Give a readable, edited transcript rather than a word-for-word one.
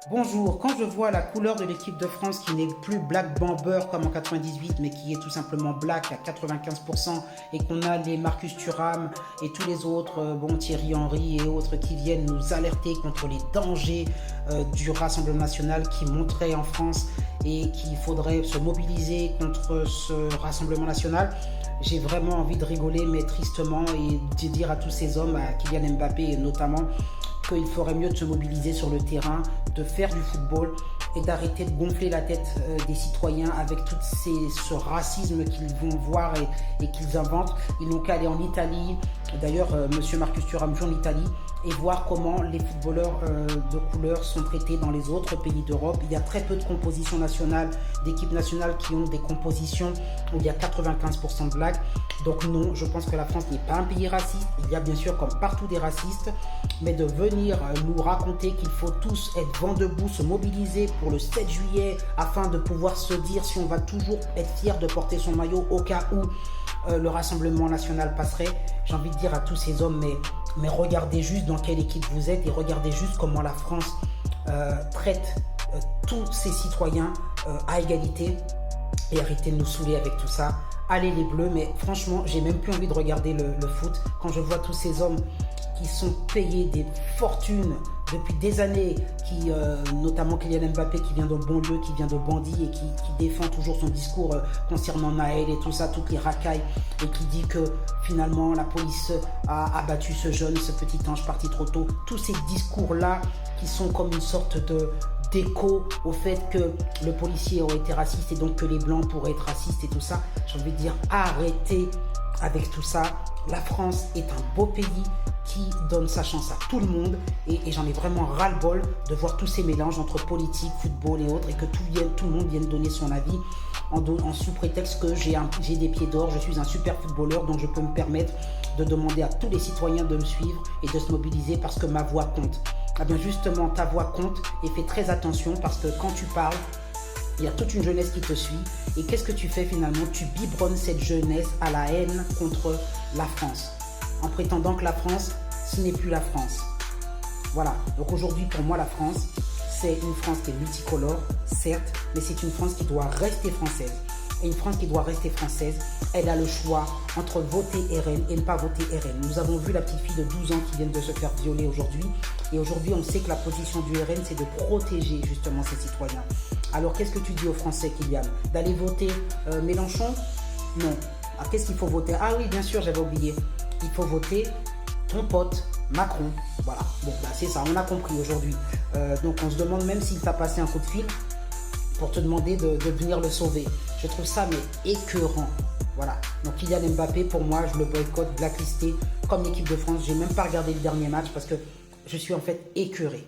Bonjour, quand je vois la couleur de l'équipe de France qui n'est plus Black Bomber comme en 98 mais qui est tout simplement Black à 95% et qu'on a les Marcus Thuram et tous les autres, Thierry Henry et autres qui viennent nous alerter contre les dangers du Rassemblement National qui monterait en France et qu'il faudrait se mobiliser contre ce Rassemblement National, j'ai vraiment envie de rigoler mais tristement et de dire à tous ces hommes, à Kylian Mbappé notamment, qu'il ferait mieux de se mobiliser sur le terrain, de faire du football et d'arrêter de gonfler la tête des citoyens avec tout ce racisme qu'ils vont voir et qu'ils inventent. Ils n'ont qu'à aller en Italie. D'ailleurs, monsieur Marcus Thuram joue en Italie et voir comment les footballeurs de couleur sont traités dans les autres pays d'Europe. Il y a très peu de compositions nationales, d'équipes nationales qui ont des compositions où il y a 95% de blagues. Donc non, je pense que la France n'est pas un pays raciste. Il y a bien sûr comme partout des racistes, mais de venir nous raconter qu'il faut tous être vent debout, se mobiliser pour le 7 juillet afin de pouvoir se dire si on va toujours être fier de porter son maillot au cas où le Rassemblement National passerait. J'ai envie de dire à tous ces hommes, mais regardez juste dans quelle équipe vous êtes et regardez juste comment la France traite tous ses citoyens à égalité et arrêtez de nous saouler avec tout ça. Allez les Bleus, mais franchement, j'ai même plus envie de regarder le foot quand je vois tous ces hommes qui sont payés des fortunes depuis des années, notamment Kylian Mbappé qui vient de banlieue, qui vient de bandit et qui défend toujours son discours concernant Naël et tout ça, toutes les racailles, et qui dit que finalement la police a abattu ce jeune, ce petit ange parti trop tôt. Tous ces discours-là qui sont comme une sorte d'écho au fait que le policier aurait été raciste et donc que les blancs pourraient être racistes et tout ça. J'ai envie de dire arrêtez avec tout ça. La France est un beau pays qui donne sa chance à tout le monde et j'en ai vraiment ras-le-bol de voir tous ces mélanges entre politique, football et autres et que tout le monde vienne donner son avis en sous prétexte que j'ai des pieds d'or, je suis un super footballeur donc je peux me permettre de demander à tous les citoyens de me suivre et de se mobiliser parce que ma voix compte. Eh bien justement ta voix compte et fais très attention parce que quand tu parles, il y a toute une jeunesse qui te suit. Et qu'est-ce que tu fais finalement? Tu biberonnes cette jeunesse à la haine contre la France. En prétendant que la France, ce n'est plus la France. Voilà. Donc aujourd'hui, pour moi, la France, c'est une France qui est multicolore, certes, mais c'est une France qui doit rester française. Et une France qui doit rester française, elle a le choix entre voter RN et ne pas voter RN. Nous avons vu la petite fille de 12 ans qui vient de se faire violer aujourd'hui. Et aujourd'hui, on sait que la position du RN, c'est de protéger justement ses citoyens. Alors, qu'est-ce que tu dis aux Français, Kylian? D'aller voter Mélenchon? Non. Alors, qu'est-ce qu'il faut voter? Ah oui, bien sûr, j'avais oublié. Il faut voter ton pote, Macron. Voilà. Bon, bah, c'est ça, on a compris aujourd'hui. Donc, on se demande même s'il t'a passé un coup de fil pour te demander de venir le sauver. Je trouve ça, mais écœurant. Voilà. Donc, Kylian Mbappé, pour moi, je le boycotte, blacklisté, comme l'équipe de France. J'ai même pas regardé le dernier match parce que je suis en fait écœuré.